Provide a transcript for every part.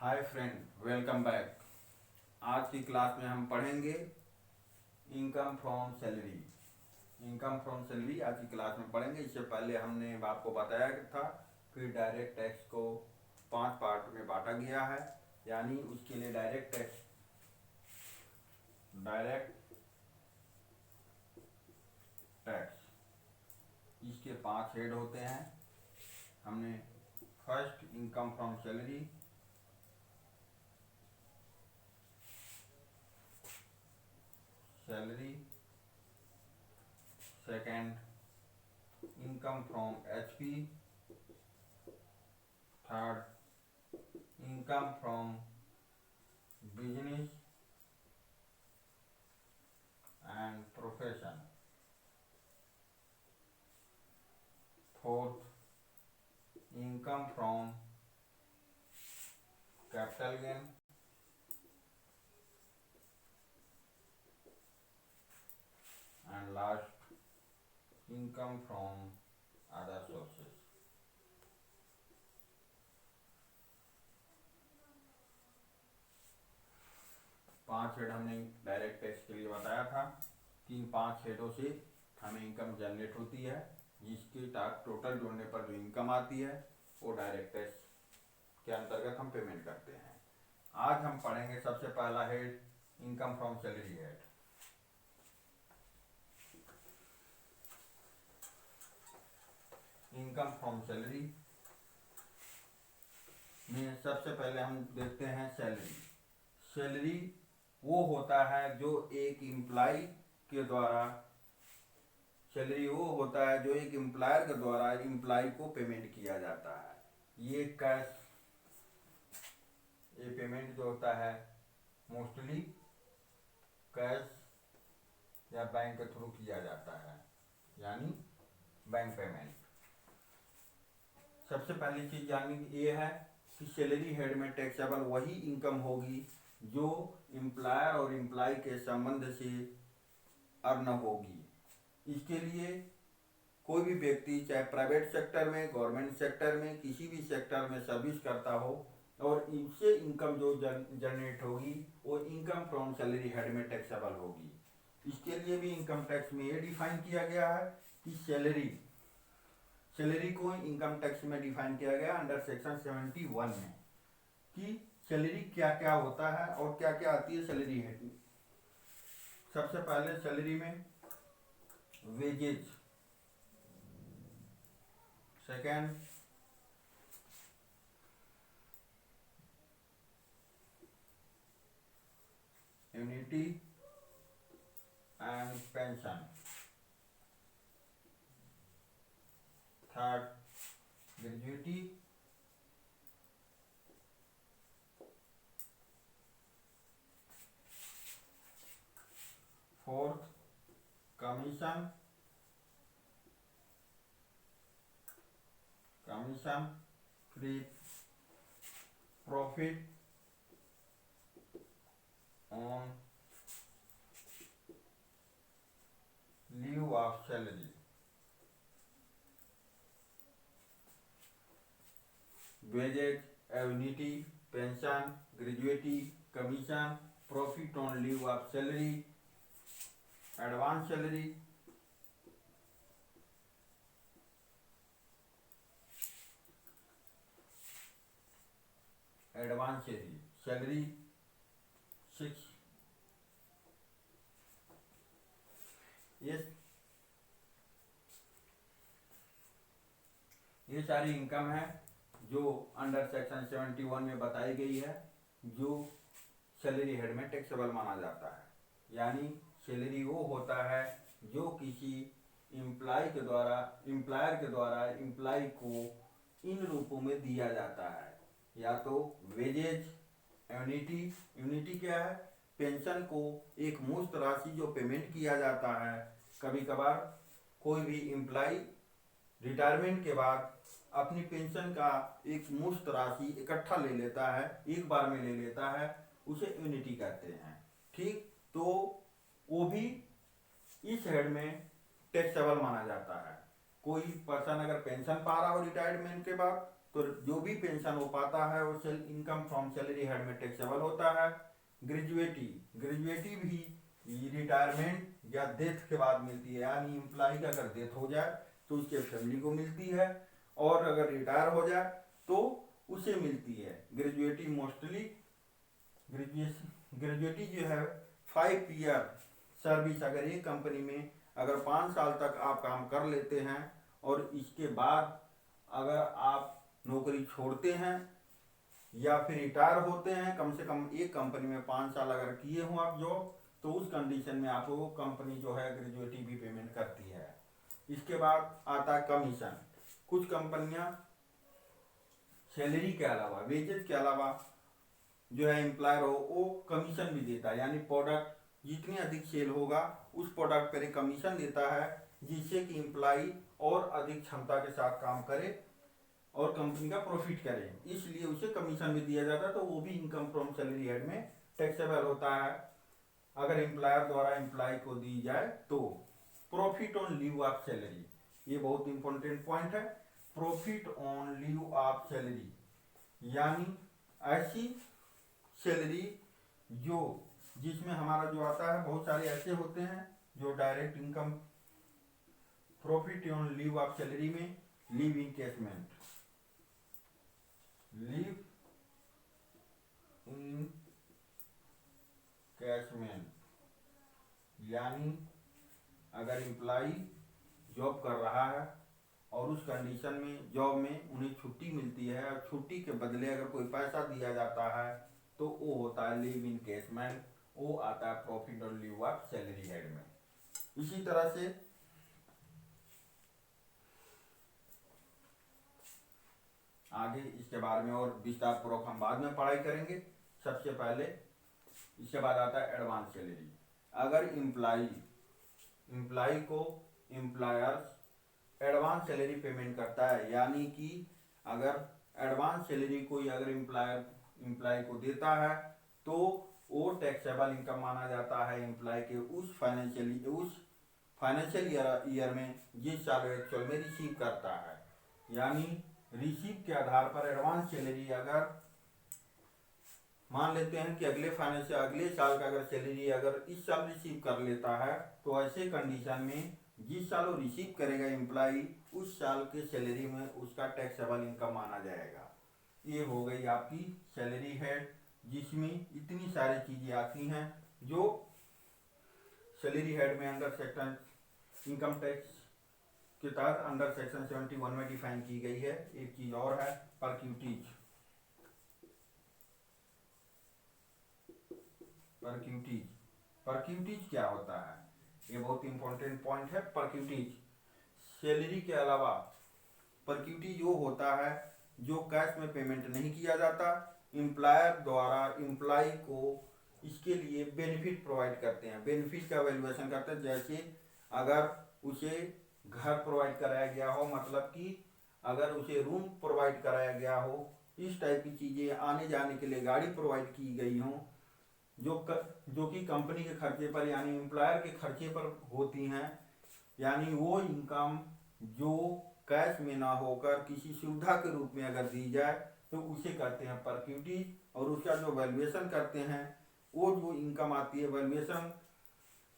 Hi friend, welcome back. आज की class में हम पढ़ेंगे income from salary. Income from salary आज की क्लास में पढ़ेंगे। इससे पहले हमने आपको बताया था कि डायरेक्ट टैक्स को 5 पार्ट में बांटा गया है। यानी उसके लिए डायरेक्ट टैक्स इसके 5 हेड होते हैं। हमने first income from salary, second income from HP, third income from business and profession, fourth income from capital gain, and last income from other sources. पांच हेड हमने डायरेक्ट टैक्स के लिए बताया था कि इन 5 हेडों से हमें इनकम जनरेट होती है, जिसके टोटल जोड़ने पर जो इनकम आती है वो डायरेक्ट टैक्स के अंतर्गत हम पेमेंट करते हैं। आज हम पढ़ेंगे सबसे पहला head income from salary head. Income from salary में सबसे पहले हम देखते हैं सैलरी। सैलरी वो होता है जो एक एम्प्लॉय के द्वारा सैलरी वो होता है जो एक एम्प्लॉयर के द्वारा एम्प्लॉय को पेमेंट किया जाता है। ये पेमेंट जो होता है मोस्टली कैश या बैंक के थ्रू किया जाता है, यानी बैंक पेमेंट। सबसे पहली चीज जानने की ये है कि सैलरी हेड में टैक्सेबल वही इनकम होगी जो एम्प्लॉयर और एम्प्लॉय के संबंध से अर्न होगी। इसके लिए कोई भी व्यक्ति चाहे प्राइवेट सेक्टर में, गवर्नमेंट सेक्टर में, किसी भी सेक्टर में सर्विस करता हो और इससे इनकम जो जनरेट होगी वो इनकम फ्रॉम सैलरी हेड में टैक्सेबल होगी। इसके लिए भी इनकम टैक्स में ये डिफाइन किया गया है कि सैलरी को इनकम टैक्स में डिफाइन किया गया अंडर सेक्शन 71 में कि सैलरी क्या क्या होता है और क्या क्या आती है सैलरी हेड में। सबसे पहले सैलरी में wages, second annuity and pension, third gratuity, fourth commission free profit on leave of salary, wages, annuity, pension, gratuity, commission, profit on leave of salary, advance salary, salary 6। ये सारी income है जो under section 71 में बताई गई है, जो salary head में टैक्सेबल माना जाता है। यानी सैलरी वो होता है जो किसी एम्प्लॉयर के द्वारा एम्प्लॉय को इन रूपों में दिया जाता है, या तो वेजेज, यूनिटी क्या है? पेंशन को एक मुश्त राशि जो पेमेंट किया जाता है। कभी कभार कोई भी एम्प्लॉय रिटायरमेंट के बाद अपनी पेंशन का एक मुश्त राशि इकट्ठा ले लेता है, एक बार में ले लेता है, उसे यूनिटी कहते हैं। ठीक, तो वो भी इस हेड में टैक्सेबल माना जाता है। कोई पर्सन अगर पेंशन पा रहा हो रिटायरमेंट के बाद, तो जो भी पेंशन वो पाता है वो इनकम फ्रॉम सैलरी हेड में टैक्सेबल होता है। ग्रेजुएटी ग्रेजुएटी भी रिटायरमेंट या डेथ के बाद मिलती है, यानी एम्प्लॉय का अगर डेथ हो जाए तो उसके फैमिली को मिलती है, और अगर रिटायर हो जाए तो उसे मिलती है। ग्रेजुएटी मोस्टली ग्रेजुएटी जो है 5 ईयर सर्विस, अगर एक कंपनी में अगर 5 साल तक आप काम कर लेते हैं और इसके बाद अगर आप नौकरी छोड़ते हैं या फिर रिटायर होते हैं, कम से कम एक कंपनी में 5 साल अगर किए हों आप जॉब, तो उस कंडीशन में आपको कंपनी जो है ग्रेजुएटी भी पेमेंट करती है। इसके बाद आता है कमीशन। कुछ कंपनियां सैलरी के अलावा, वेजेस के अलावा जो है एम्प्लॉयर हो वो कमीशन भी देता है, यानी प्रोडक्ट जितनी अधिक सेल होगा उस प्रोडक्ट पर एक कमीशन देता है, जिससे कि एम्प्लॉय और अधिक क्षमता के साथ काम करे और कंपनी का प्रॉफिट करे, इसलिए उसे कमीशन भी दिया जाता है। तो वो भी इनकम फ्रॉम सैलरी हेड में टैक्सेबल होता है अगर एम्प्लॉयर द्वारा एम्प्लॉय को दी जाए तो। Profit on leave of salary, ये बहुत इंपॉर्टेंट पॉइंट है। Profit on leave of salary यानी ऐसी सैलरी जो जिसमें हमारा जो आता है, बहुत सारे ऐसे होते हैं जो direct income. Profit on leave of salary में लीव इनकेशमेंट, लीव इन कैशमेंट, यानी अगर एम्प्लॉय जॉब कर रहा है और उस कंडीशन में जॉब में उन्हें छुट्टी मिलती है और छुट्टी के बदले अगर कोई पैसा दिया जाता है तो वो होता है लीव इन कैशमेंट, वो आता है प्रॉफिट और लीव ऑफ सैलरी हेड में। इसी तरह से आगे इसके बारे में और विस्तार पूर्वक हम बाद में पढ़ाई करेंगे। सबसे पहले इसके बाद आता है एडवांस सैलरी। अगर एम्प्लॉय को एम्प्लॉयर एडवांस सैलरी पेमेंट करता है, यानी कि अगर एडवांस सैलरी कोई अगर एम्प्लॉय को देता है तो वो टैक्सेबल इनकम माना जाता है एम्प्लॉय के उस फाइनेंशियल ईयर में जिस साल एक्चुअल में रिसीव करता है। यानी रिसीव के आधार पर एडवांस सैलरी, अगर मान लेते हैं कि अगले साल का अगर सैलरी अगर इस साल रिसीव कर लेता है, तो ऐसे कंडीशन में जिस साल वो रिसीव करेगा एम्प्लॉय, उस साल के सैलरी में उसका टैक्सेबल इनकम माना जाएगा। ये हो गई आपकी सैलरी हेड, जिसमें इतनी सारी चीजें आती हैं जो सैलरी हेड में अंडर सेक्शन इनकम टैक्स के तहत अंडर सेक्शन 71 में डिफाइन की गई है। एक चीज और है परक्यूटीज। परक्यूटीज क्या होता है, ये बहुत इंपॉर्टेंट पॉइंट है। परक्यूटीज सैलरी के अलावा परक्यूटीज वो होता है जो कैश में पेमेंट नहीं किया जाता, एम्प्लॉयर द्वारा एम्प्लॉय को इसके लिए बेनिफिट प्रोवाइड करते हैं, बेनिफिट का वैल्यूएशन करते हैं। जैसे अगर उसे घर प्रोवाइड कराया गया हो, मतलब कि अगर उसे रूम प्रोवाइड कराया गया हो, इस टाइप की चीजें, आने जाने के लिए गाड़ी प्रोवाइड की गई हो, जो कि कंपनी के खर्चे पर यानी एम्प्लॉयर के खर्चे पर होती हैं, यानी वो इनकम जो कैश में ना होकर किसी सुविधा के रूप में अगर दी जाए तो उसे कहते हैं परक्यूटीज। और उसका जो वैल्यूएशन करते हैं, वो जो इनकम आती है वैल्यूएशन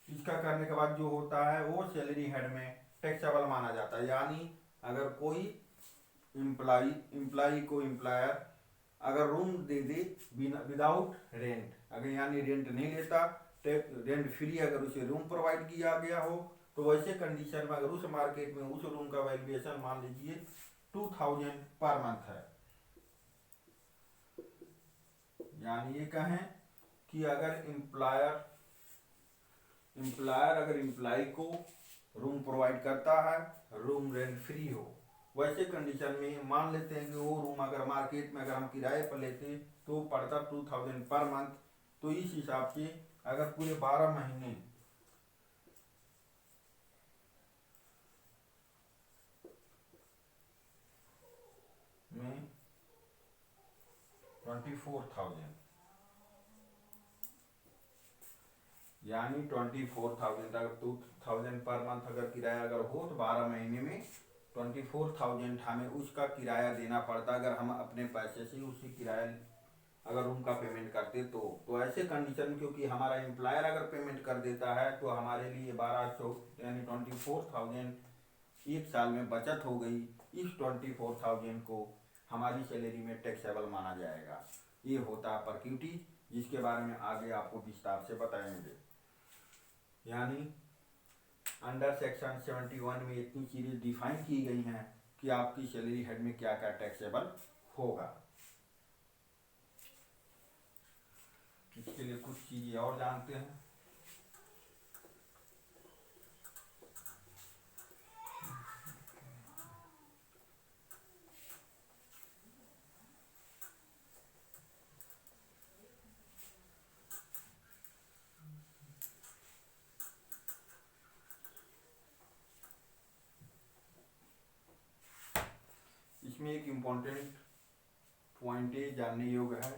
इसका करने के बाद जो होता है वो सैलरी हेड में टैक्सेबल माना जाता है। यानी अगर कोई एम्प्लॉय को एम्प्लॉयर अगर रूम दे दे विदाउट रेंट, अगर यानी रेंट नहीं लेता, रेंट फ्री अगर उसे रूम प्रोवाइड किया गया हो, तो वैसे कंडीशन में अगर उस मार्केट में उस रूम का वैल्यूएशन मान लीजिए 2000 पर मंथ है, यानी ये कहें कि अगर एम्प्लॉयर अगर एम्प्लॉय को रूम प्रोवाइड करता है, रूम रेंट फ्री हो, वैसे कंडीशन में मान लेते हैं कि वो रूम अगर मार्केट में अगर हम किराए पर लेते तो पड़ता 2000 पर मंथ। तो इस हिसाब से अगर पूरे 12 महीने में 24,000, यानी 24,000 अगर 2000 पर मंथ अगर किराया अगर हो तो 12 महीने में 24,000 हमें उसका किराया देना पड़ता अगर हम अपने पैसे से उसी किराया अगर रूम का पेमेंट करते तो ऐसे कंडीशन, क्योंकि हमारा एम्प्लॉयर अगर पेमेंट कर देता है तो हमारे लिए 1200 यानी 24,000 एक साल में बचत हो गई। इस 24,000 को हमारी सैलरी में टैक्सेबल माना जाएगा। ये होता है पर्क्यूटी, जिसके बारे में आगे आपको विस्तार से बताएंगे। यानी अंडर सेक्शन 71 में इतनी चीज़ें डिफाइन की गई हैं कि आपकी सैलरी हेड में क्या क्या टैक्सेबल होगा। इसके लिए कुछ चीज़ें और जानते हैं। इसमें एक इम्पोर्टेंट पॉइंट ये जानने योग्य है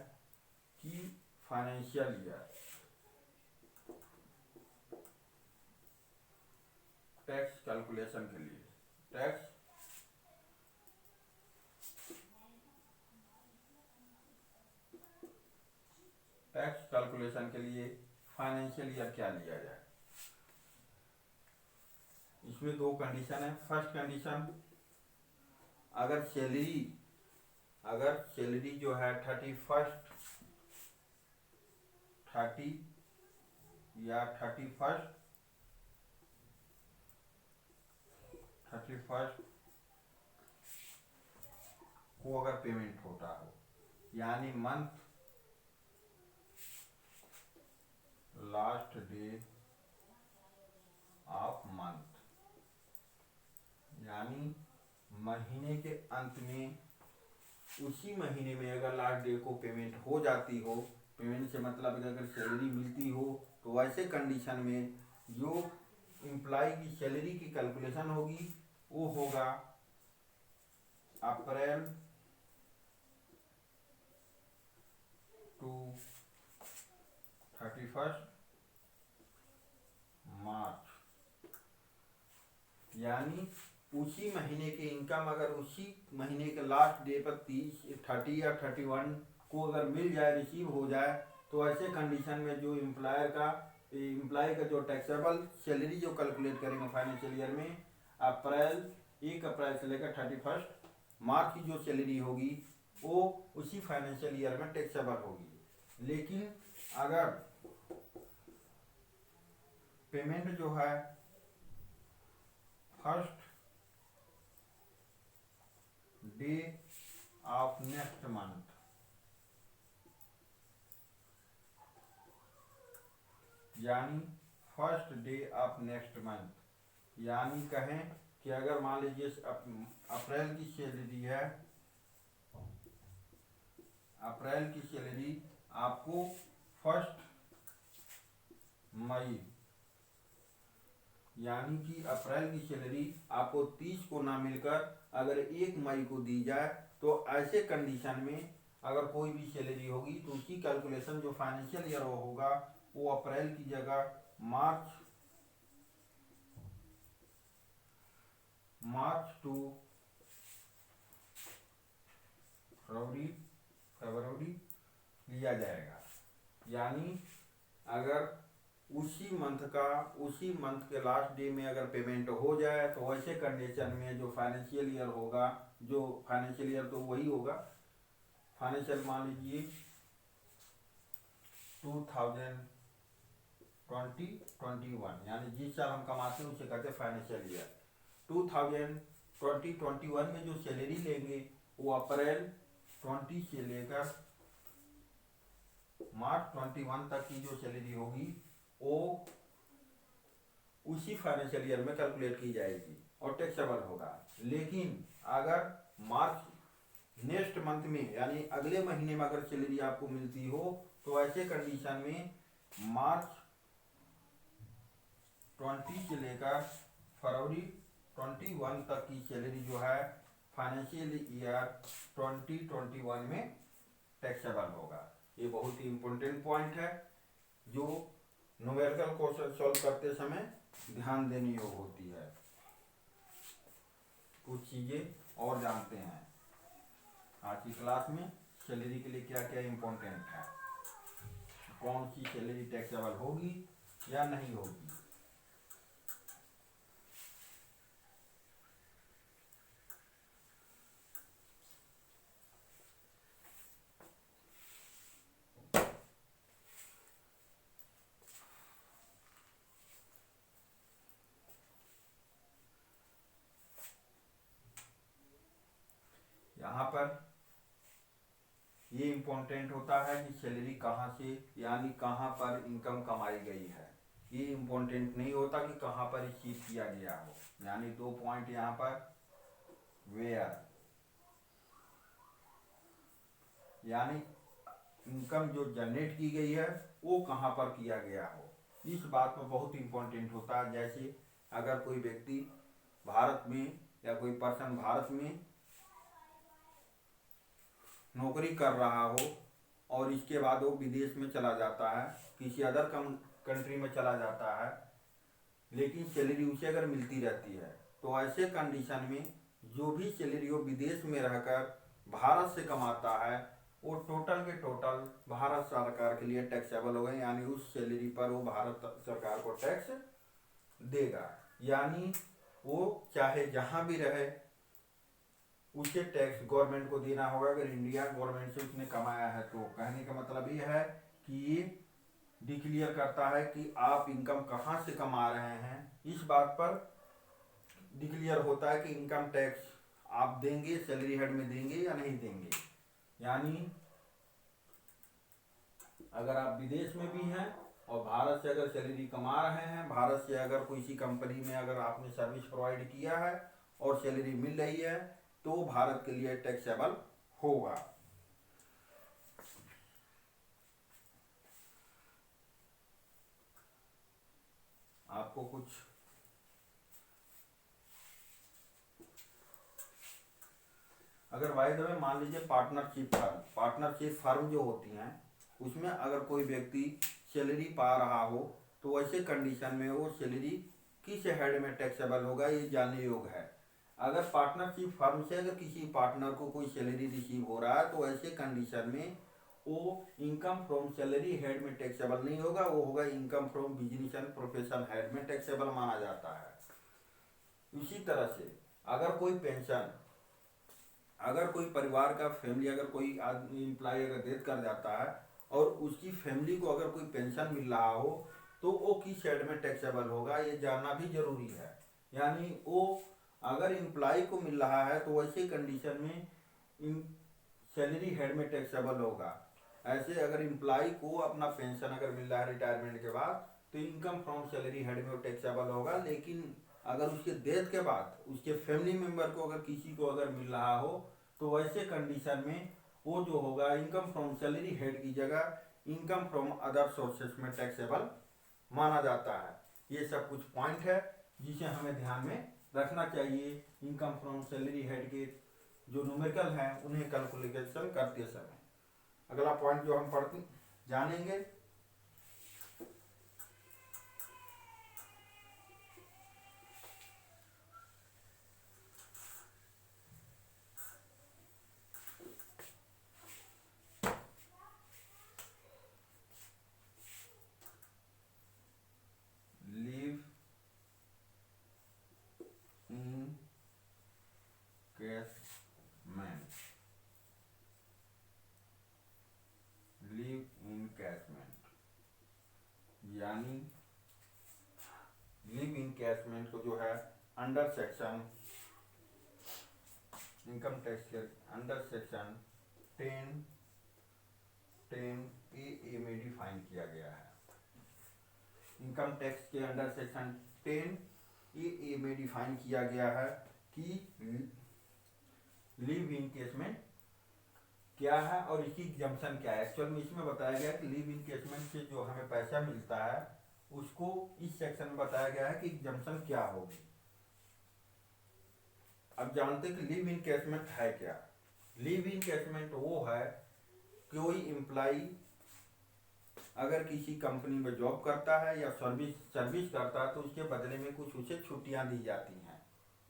कि फाइनेंशियल ईयर टैक्स कैलकुलेशन के लिए टैक्स कैलकुलेशन के लिए फाइनेंशियल ईयर क्या लिया जाए। इसमें दो कंडीशन है। फर्स्ट कंडीशन, अगर सैलरी जो है 30 या 31st को अगर पेमेंट होता हो, यानी month last day of month, यानी महीने के अंत में उसी महीने में अगर लास्ट डे को पेमेंट हो जाती हो, पेमेंट से मतलब अगर सैलरी मिलती हो, तो ऐसे कंडीशन में जो एम्प्लॉय की सैलरी की कैलकुलेशन होगी वो होगा अप्रैल टू 31 मार्च, यानी उसी महीने के इनकम अगर उसी महीने के लास्ट डे पर 30 या 31 को अगर मिल जाए, रिसीव हो जाए, तो ऐसे कंडीशन में जो एम्प्लॉय का जो टैक्सेबल सैलरी जो कैलकुलेट करेंगे फाइनेंशियल ईयर में, 1 अप्रैल से लेकर 31 मार्च की जो सैलरी होगी वो उसी फाइनेंशियल ईयर में टैक्सेबल होगी। लेकिन अगर पेमेंट जो है first day of next month, यानी first day of next month, यानी कहें कि अगर मान लीजिए अप्रैल की सैलरी है, अप्रैल की सैलरी आपको फर्स्ट मई, यानी कि अप्रैल की सैलरी आपको 30 को ना मिलकर अगर 1 मई को दी जाए, तो ऐसे कंडीशन में अगर कोई भी सैलरी होगी तो उसकी कैलकुलेशन जो फाइनेंशियल ईयर होगा वो अप्रैल की जगह मार्च टू फरवरी लिया जाएगा। यानी अगर उसी मंथ के लास्ट डे में अगर पेमेंट हो जाए, तो ऐसे कंडीशन में जो फाइनेंशियल ईयर होगा, जो फाइनेंशियल ईयर तो वही होगा, फाइनेंशियल मान लीजिए 2020-21, यानी जिस साल हम कमाते हैं उसे कहते हैं फाइनेंशियल ईयर। 2020-21 में जो सैलरी लेंगे वो अप्रैल 20 से लेकर मार्च 21 तक की जो सैलरी होगी वो उसी फाइनेंशियल ईयर में कैलकुलेट की जाएगी और टैक्सेबल होगा। लेकिन अगर मार्च नेक्स्ट मंथ में, यानी अगले महीने में अगर सैलरी आपको मिलती हो, तो ऐसे कंडीशन में मार्च 20 से लेकर फरवरी 21 तक की सैलरी जो है फाइनेंशियल ईयर 2021 में टैक्सेबल होगा। ये बहुत ही इम्पोर्टेंट पॉइंट है जो न्यूमेरिकल क्वेश्चन सॉल्व करते समय ध्यान देने योग्य होती है। कुछ चीज़ें और जानते हैं आज की क्लास में। सैलरी के लिए क्या क्या इम्पोर्टेंट है, कौन सी सैलरी टैक्सेबल होगी या नहीं होगी। यहाँ पर ये इम्पोर्टेंट होता है कि सैलरी कहाँ से यानी कहाँ पर इनकम कमाई गई है। ये इम्पोर्टेंट नहीं होता कि कहाँ पर इस चीज किया गया हो। यानी 2 पॉइंट यहाँ पर, वेयर यानी इनकम जो जनरेट की गई है वो कहाँ पर किया गया हो, इस बात में बहुत इम्पोर्टेंट होता है। जैसे अगर कोई व्यक्ति भारत में या कोई पर्सन भारत में नौकरी कर रहा हो और इसके बाद वो विदेश में चला जाता है, किसी अदर कंट्री में चला जाता है, लेकिन सैलरी उसे अगर मिलती रहती है, तो ऐसे कंडीशन में जो भी सैलरी वो विदेश में रहकर भारत से कमाता है वो टोटल के टोटल भारत सरकार के लिए टैक्सेबल हो गए। यानी उस सैलरी पर वो भारत सरकार को टैक्स देगा। यानी वो चाहे जहाँ भी रहे उसे टैक्स गवर्नमेंट को देना होगा। अगर इंडिया गवर्नमेंट से उसने कमाया है तो कहने का मतलब ये है कि ये डिक्लेयर करता है कि आप इनकम कहाँ से कमा रहे हैं। इस बात पर डिक्लेयर होता है कि इनकम टैक्स आप देंगे, सैलरी हेड में देंगे या नहीं देंगे। यानी अगर आप विदेश में भी हैं और भारत से अगर सैलरी कमा रहे हैं, भारत से अगर किसी कंपनी में अगर आपने सर्विस प्रोवाइड किया है और सैलरी मिल रही है तो भारत के लिए टैक्सेबल होगा। आपको कुछ अगर बाय द वे मान लीजिए पार्टनरशिप फर्म जो होती हैं उसमें अगर कोई व्यक्ति सैलरी पा रहा हो तो ऐसे कंडीशन में वो सैलरी किस हेड में टैक्सेबल होगा ये जानने योग्य है। अगर पार्टनरशिप फर्म से अगर किसी पार्टनर को कोई सैलरी रिसीव हो रहा है तो ऐसे कंडीशन में वो इनकम फ्रॉम सैलरी हेड में टैक्सेबल नहीं होगा, वो होगा income from business and profession head में टैक्सेबल माना जाता है। इसी तरह से अगर कोई पेंशन, अगर कोई परिवार का फैमिली अगर कोई आदमी एम्प्लॉय अगर डेथ कर जाता है और उसकी फैमिली को अगर कोई पेंशन मिल रहा हो तो वो किस हेड में टैक्सेबल होगा ये जानना भी जरूरी है। यानी वो अगर एम्प्लॉय को मिल रहा है तो वैसे कंडीशन में सैलरी हेड में टैक्सेबल होगा। ऐसे अगर एम्प्लॉय को अपना पेंशन अगर मिल रहा है रिटायरमेंट के बाद तो इनकम फ्रॉम सैलरी हेड में टैक्सेबल होगा। लेकिन अगर उसके डेथ के बाद उसके फैमिली मेंबर को अगर किसी को अगर मिल रहा हो तो वैसे कंडीशन में वो जो होगा इनकम फ्रॉम सैलरी हेड की जगह इनकम फ्रॉम अदर सोर्सेस में टैक्सेबल माना जाता है। ये सब कुछ पॉइंट है जिसे हमें ध्यान में रखना चाहिए इनकम फ्रॉम सैलरी हेड के जो न्यूमेरिकल हैं उन्हें कैलकुलेशन करते समय। अगला पॉइंट जो हम पढ़ते जानेंगे, लीव इन कैशमेंट। लीव इन कैशमेंट यानी लिव इन कैशमेंट को जो है अंडर सेक्शन इनकम टैक्स के अंडर सेक्शन 10 में डिफाइन किया गया है। इनकम टैक्स के अंडर सेक्शन 10 में डिफाइन किया गया है कि लिव इन केसमेंट क्या है और इसकी एग्जम्पशन क्या है। एक्चुअल में इसमें बताया गया कि लिव इन केसमेंट से जो हमें पैसा मिलता है उसको इस सेक्शन में बताया गया है कि एग्जम्पशन क्या होगी। अब जानते हैं कि लिव इन केसमेंट है क्या। लिव इन केसमेंट वो है कोई एम्प्लॉय अगर किसी कंपनी में जॉब करता है या सर्विस करता है तो उसके बदले में कुछ उसे छुट्टियां दी जाती हैं,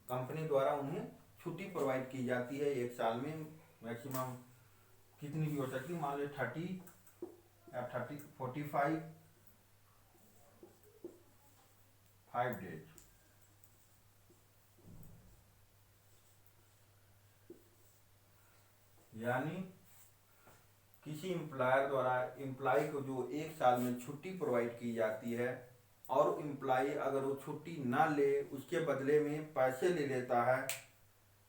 कंपनी द्वारा उन्हें छुट्टी प्रोवाइड की जाती है एक साल में, मैक्सिमम कितनी भी हो सकती है, मान लो 30 या 5 डेज। यानी किसी एम्प्लॉयर द्वारा एम्प्लॉय को जो एक साल में छुट्टी प्रोवाइड की जाती है, और एम्प्लॉय अगर वो छुट्टी ना ले, उसके बदले में पैसे ले लेता है,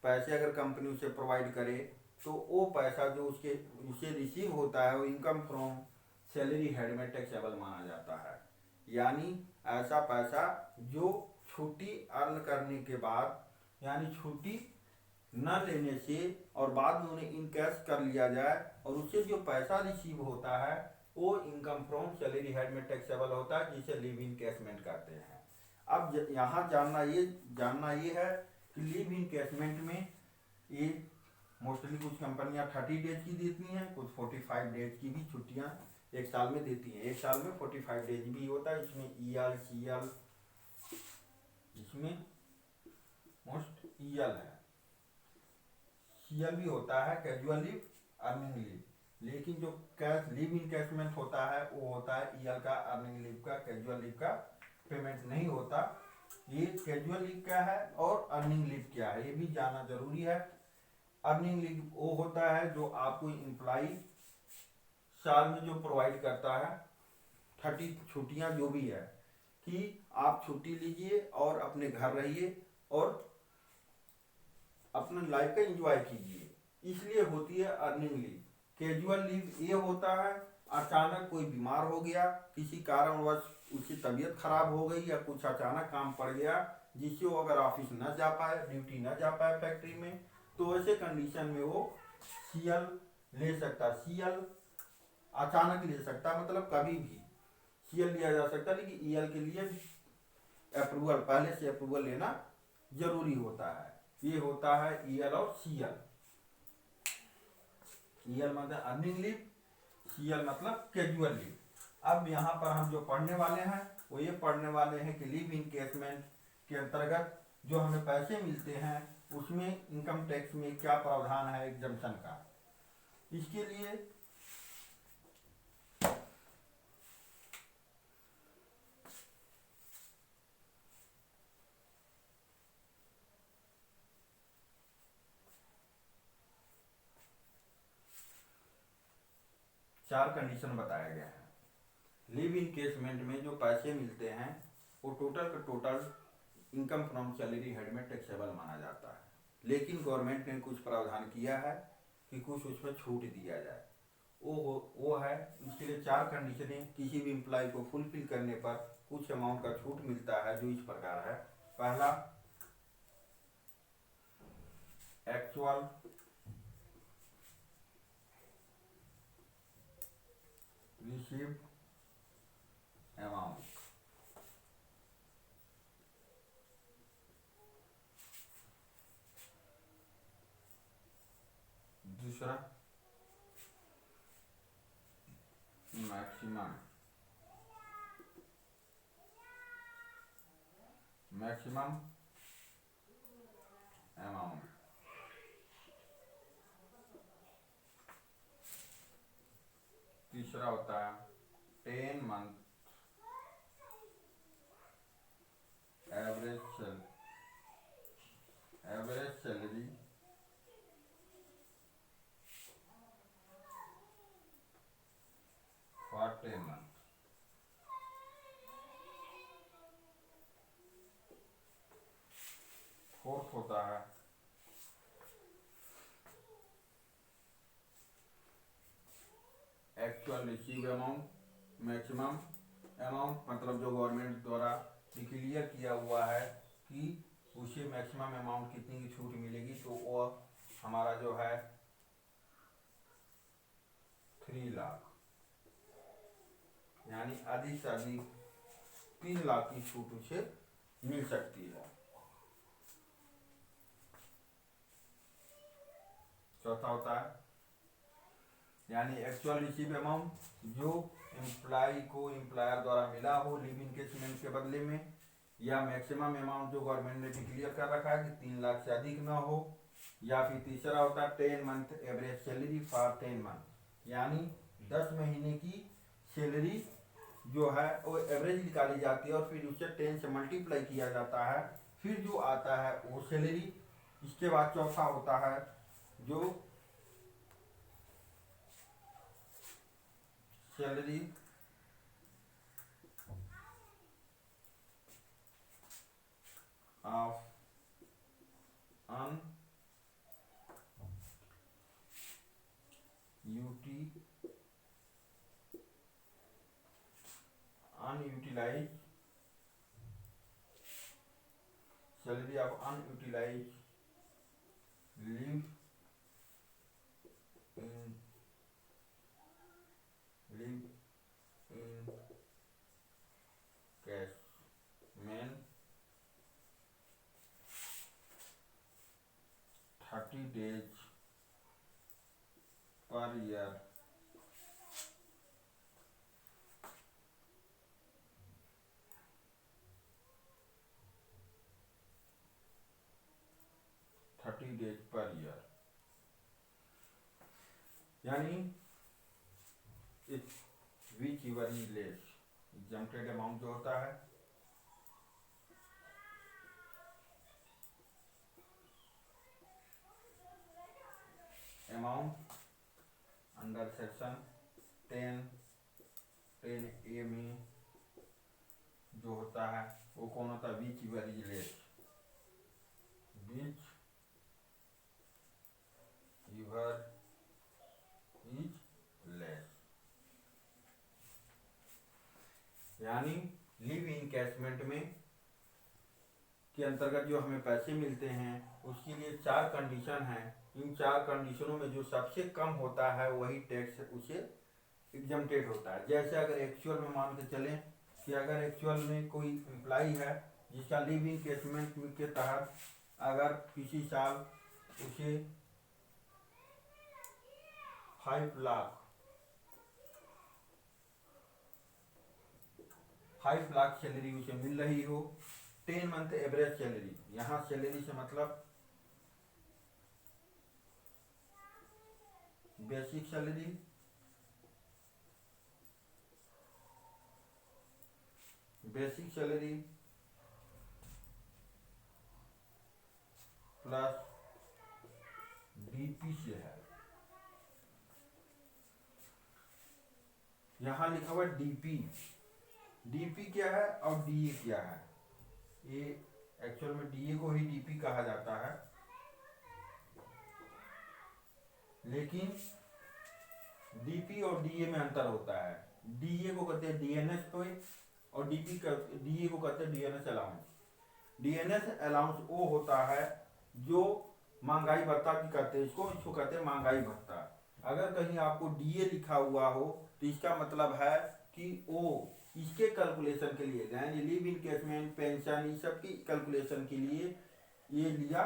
पैसे अगर कंपनी उसे प्रोवाइड करे, तो वो पैसा जो उसे रिसीव होता है वो इनकम फ्रॉम सैलरी हेड में टैक्सेबल माना जाता है। यानी ऐसा पैसा जो छुट्टी अर्न करने के बाद, यानी छुट्टी न लेने से और बाद में उन्हें इन कैश कर लिया जाए, और उससे जो पैसा रिसीव होता है वो इनकम फ्रॉम सैलरी हेड में टैक्सेबल होता है, जिसे लिव इन कैशमेंट कहते हैं। अब यहाँ जानना ये है कि लिव इन कैशमेंट में ये मोस्टली कुछ कंपनियां 30 डेज की देती हैं, कुछ 45 डेज की भी छुट्टियां एक साल में देती हैं। एक साल में 45 डेज भी होता है। इसमें EL CL, इसमें मोस्ट EL है, CL भी होता है, कैजुअल लीव, अर्निंग लीव। लेकिन जो कैश लिव इन कैशमेंट होता है वो होता है EL का, अर्निंग लीव का। कैजुअल लीव का पेमेंट नहीं होता। ये कैजुअल लीव क्या है और अर्निंग लीव क्या है, ये भी जानना जरूरी है। अर्निंग लीव वो होता है जो आपको एम्प्लॉय साल में जो प्रोवाइड करता है, 30 छुट्टियां जो भी है, कि आप छुट्टी लीजिए और अपने घर रहिए और अपने लाइफ का एंजॉय कीजिए, इसलिए होती है अर्निंग लीव। कैजुअल लीव ये होता है अचानक कोई बीमार हो गया, किसी कारणवश उसकी तबीयत खराब हो गई या कुछ अचानक काम पड़ गया जिससे वो अगर ऑफिस न जा पाए, ड्यूटी न जा पाए फैक्ट्री में, तो ऐसे कंडीशन में वो CL ले सकता। CL अचानक ले सकता, मतलब कभी भी CL लिया जा सकता, लेकिन EL के लिए अप्रूवल, पहले से अप्रूवल लेना जरूरी होता है। ये होता है EL और CL। EL मतलब अर्निंग लीव, CL मतलब कैजुअल लीव। अब यहाँ पर हम जो पढ़ने वाले हैं वो ये पढ़ने वाले हैं कि लिव इन कैशमेंट के अंतर्गत जो हमें पैसे मिलते हैं उसमें इनकम टैक्स में क्या प्रावधान है एग्जम्पशन का। इसके लिए 4 कंडीशन बताया गया है। लिव इन कैशमेंट में जो पैसे मिलते हैं वो टोटल का total income from salary head में टैक्सेबल माना जाता है, लेकिन गवर्नमेंट ने कुछ प्रावधान किया है कि कुछ उसमें छूट दिया जाए। वो है, इसके लिए 4 कंडीशनें किसी भी एम्प्लॉय को फुलफिल करने पर कुछ अमाउंट का छूट मिलता है, जो इस प्रकार है। पहला, एक्चुअल रिसीव्ड अमाउंट। दूसरा, मैक्सिमम अमाउंट। तीसरा होता है 10 month average salary for 10 month. Fourth होता है actual receive amount, maximum amount, मतलब जो गवर्नमेंट द्वारा डिक्लेयर किया हुआ है कि उसे मैक्सिमम अमाउंट कितनी की छूट मिलेगी, तो वो हमारा जो है 3 लाख, यानी अधिक से अधिक 3 लाख की छूट उसे मिल सकती है। चौथा होता है यानी एक्चुअल रिसीव अमाउंट, जो एम्प्लॉय को एम्प्लॉयर द्वारा मिला हो लिव इन कैशमेंट के बदले में, या मैक्सिमम अमाउंट जो गवर्नमेंट ने डिक्लेयर कर रखा है कि 3 लाख से अधिक ना हो, या फिर तीसरा होता है 10 month average salary for 10 month, यानी 10 महीने की सैलरी जो है वो एवरेज निकाली जाती है और फिर उसे 10 से मल्टीप्लाई किया जाता है, फिर जो आता है वो सैलरी। इसके बाद चौथा होता है जो salary of unutilise salary of unutilise leave encashment 30 days per year यानी whichever is less exempted amount जो होता है अमाउंट अंडर सेक्शन 10A में जो होता है वो कौन होता है, whichever is less, whichever is less, यानी लिव इनकैशमेंट में के अंतर्गत जो हमें पैसे मिलते हैं उसके लिए 4 कंडीशन हैं। इन 4 कंडीशनों में जो सबसे कम होता है वही टैक्स उसे एग्जम्प्टेड होता है। जैसे अगर एक्चुअल में मान के चलें कि अगर एक्चुअल में कोई एम्प्लाई है जिसका लिव इनकैशमेंट के तहत अगर किसी साल उसे 5 लाख सैलरी उसे मिल रही हो, 10 मंथ एवरेज सैलरी, यहाँ सैलरी से मतलब बेसिक सैलरी प्लस डीपी से है, यहाँ लिखा हुआ डीपी क्या है और डीए क्या है। ये एक्चुअल में डीए को ही डीपी कहा जाता है, लेकिन डीपी और डीए में अंतर होता है। डीए को कहते हैं डीएनएस पे और डीए को कहते हैं डीएनएस अलाउंस। डीएनएस अलाउंस वो होता है जो महंगाई भत्ता की कहते हैं, इसको कहते हैं महंगाई भत्ता। अगर कहीं आपको डीए लिखा हुआ हो तो इसका मतलब है कि वो इसके कैलकुलेशन के लिए यानी लिव इनकैशमेंट पेंशन इस सब की कैलकुलेशन के लिए ये लिया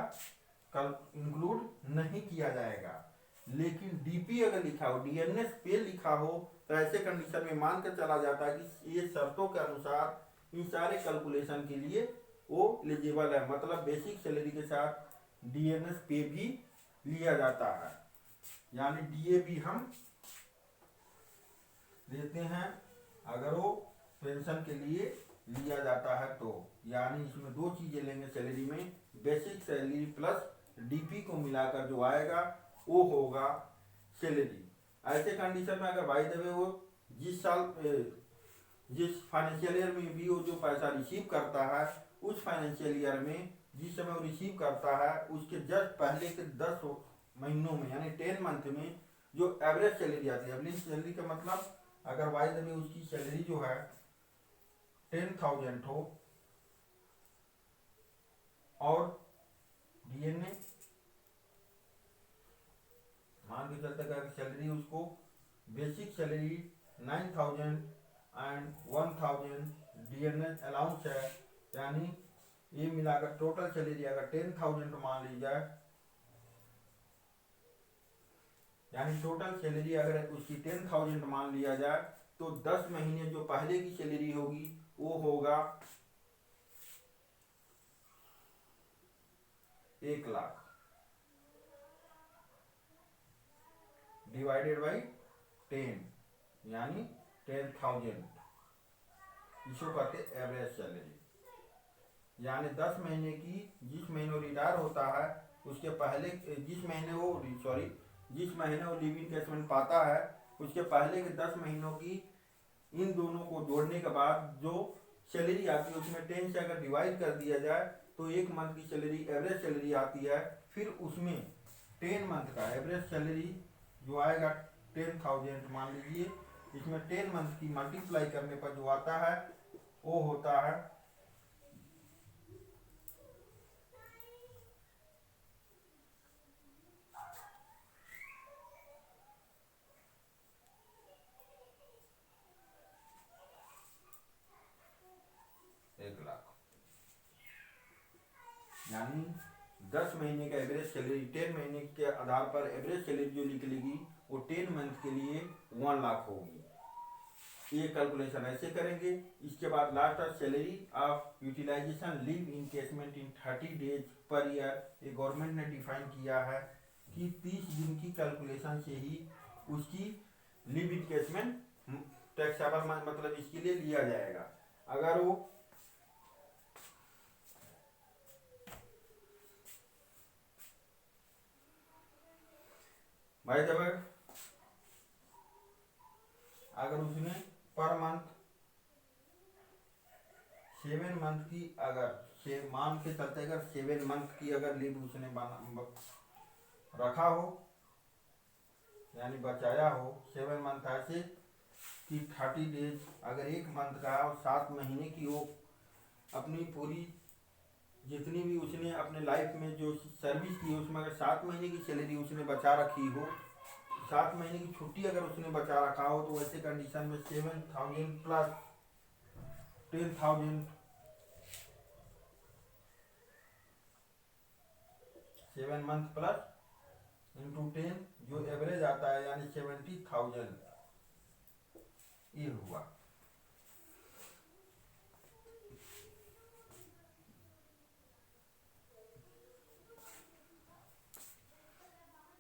इंक्लूड नहीं किया जाएगा। लेकिन डीपी अगर लिखा हो, डीएनएस पे लिखा हो तो ऐसे कंडीशन में मान कर चला जाता है कि ये शर्तों के अनुसार इन सारे कैलकुलेशन के लिए वो एलिजिबल है, मतलब बेसिक सैलरी के साथ डीएनएस पे भी लिया जाता है, यानी डीए भी हम लेते हैं अगर वो पेंशन के लिए लिया जाता है तो। यानी इसमें 2 चीजें लेंगे सैलरी में, बेसिक सैलरी प्लस डीपी को मिलाकर जो आएगा वो होगा सैलरी। ऐसे कंडीशन में अगर बाय द वे वो जिस फाइनेंशियल ईयर में भी वो जो पैसा रिसीव करता है उस फाइनेंशियल ईयर में जिस समय वो रिसीव करता है उसके जस्ट पहले के 10 महीनों में यानी 10 मंथ में जो एवरेज सैलरी आती है, एवरेज सैलरी का मतलब अगर बाय द वे उसकी सैलरी जो है 10,000 हो और डीएनए मान के चलते अगर सैलरी उसको basic salary 9,000 and 1,000 DNA allowance है, यानी ये मिलाकर टोटल सैलरी अगर 10,000 मान ली जाए, यानी टोटल सैलरी अगर उसकी 10,000 मान लिया जाए तो 10 महीने जो पहले की सैलरी होगी वो होगा 1 लाख। डिवाइडेड बाई 10 यानी 10,000, इसको कहते हैं एवरेज सैलरी। यानी 10 महीने की, जिस महीने रिटायर होता है उसके पहले, जिस महीने वो लीव इनकेसमेंट पाता है उसके पहले के 10 महीनों की इन दोनों को जोड़ने के बाद जो सैलरी आती है उसमें 10 से अगर डिवाइड कर दिया जाए तो एक मंथ की सैलरी एवरेज सैलरी आती है। फिर उसमें 10 मंथ का एवरेज सैलरी जो आएगा 10,000 मान लीजिए, इसमें 10 मंथ की मल्टीप्लाई करने पर जो आता है वो होता है एक लाख। यानी 10 महीने का एवरेज सैलरी 10 महीने के आधार पर एवरेज सैलरी जो निकलेगी वो 10 मंथ के लिए 1 लाख होगी। ये कैलकुलेशन ऐसे करेंगे। इसके बाद last of salary of utilization leave encashment in 30 days per year, ये गवर्नमेंट ने डिफाइन किया है कि 30 दिन की कैलकुलेशन से ही उसकी लीव इनकेसमेंट टैक्सेबल मतलब इसके लिए लिया जाएगा। अगर वो भाई जब अगर उसने पर मंथ 7 मंथ की, अगर मान के चलते अगर 7 मंथ की अगर लीव उसने रखा हो यानी बचाया हो 7 मंथ ऐसे कि 30 डेज अगर एक मंथ का और 7 महीने की हो, अपनी पूरी जितनी भी उसने अपने लाइफ में जो सर्विस की उसमें अगर 7 महीने की सैलरी उसने बचा रखी हो, 7 महीने की छुट्टी अगर उसने बचा रखा हो, तो ऐसे कंडीशन में 7,000 प्लस 10,000, 7 मंथ प्लस इंटू 10 जो एवरेज आता है यानी 70,000 ये हुआ।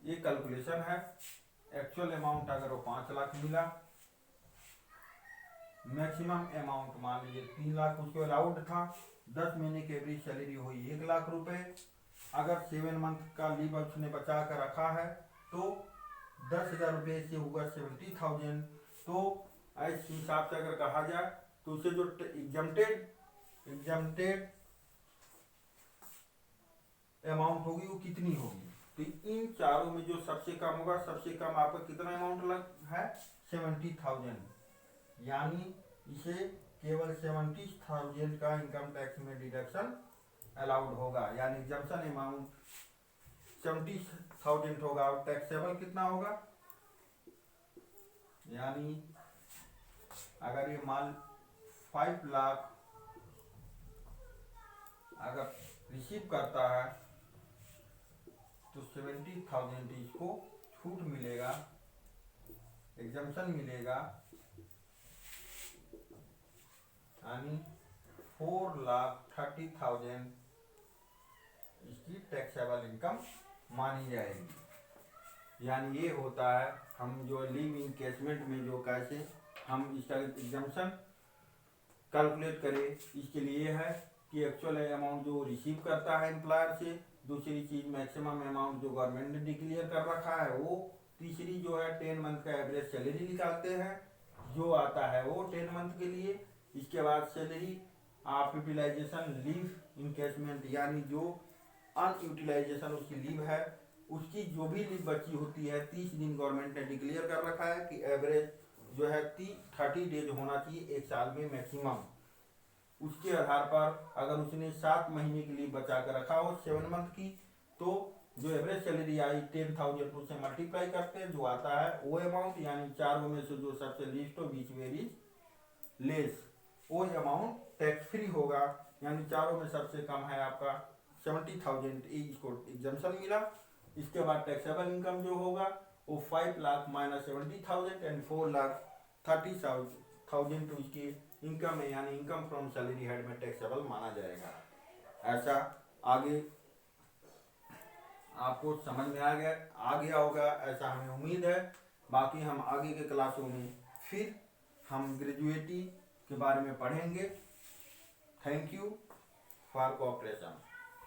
ये कैलकुलेशन है। एक्चुअल अमाउंट अगर वो 5 लाख मिला, मैक्सिमम अमाउंट मान लीजिए 3 लाख उसको अलाउड था, 10 महीने की एवरेज सैलरी हुई 1 लाख रुपए। अगर 7 मंथ का लीव उसने बचा कर रखा है तो 10,000 रुपये से होगा 70,000। तो इस हिसाब से अगर कहा जाए तो उसे जो एग्जम्प्टेड अमाउंट होगी वो कितनी होगी। तो इन चारों में जो सबसे कम होगा, सबसे कम आपका कितना अमाउंट लग है 70,000, यानी इसे केवल 70,000 का इनकम टैक्स में डिडक्शन अलाउड होगा, यानी एग्जम्पशन अमाउंट 70,000 होगा और टैक्सेबल कितना होगा। यानी अगर ये माल 5 लाख अगर रिसीव करता है तो 70,000 इसको छूट मिलेगा, एग्जम्पशन मिलेगा, यानी 4,30,000 इसकी टैक्सेबल इनकम मानी जाएगी। यानी ये होता है हम जो लीव इनकेसमेंट में जो कैसे हम इसका एग्जम्पशन कैलकुलेट करें, इसके लिए है कि एक्चुअल अमाउंट जो रिसीव करता है एम्प्लॉयर से, दूसरी चीज मैक्सिमम अमाउंट जो गवर्नमेंट ने डिक्लेयर कर रखा है वो, तीसरी जो है 10 मंथ का एवरेज सैलरी निकालते हैं जो आता है वो 10 मंथ के लिए। इसके बाद salary of utilization leave encashment, यानी जो अनयूटिलाइजेशन उसकी लीव है उसकी जो भी लीव बची होती है 30 दिन गवर्नमेंट ने डिक्लेयर कर रखा है कि एवरेज जो है 30 डेज होना चाहिए एक साल में मैक्सिमम। उसके आधार पर अगर उसने 7 महीने के लिए बचा कर रखा हो 7 मंथ की, तो जो एवरेज सैलरी आई 10,000 उससे मल्टीप्लाई करते हैं जो आता है वो अमाउंट, यानी चारों में से जो सबसे लीस्ट हो बीच वेरीज लेस वो अमाउंट टैक्स फ्री होगा। यानी चारों में सबसे कम है आपका 70,000, इसको एग्जम्पशन मिला। इसके बाद टैक्सेबल इनकम जो होगा वो 5 लाख माइनस 70,000 एंड 4,30,000 उसकी इनकम है, यानी इनकम फ्रॉम सैलरी हेड में टैक्सेबल माना जाएगा। ऐसा आगे आपको समझ में आ गया होगा, ऐसा हमें उम्मीद है। बाकी हम आगे के क्लासों में फिर हम ग्रेजुएटी के बारे में पढ़ेंगे। Thank you for cooperation.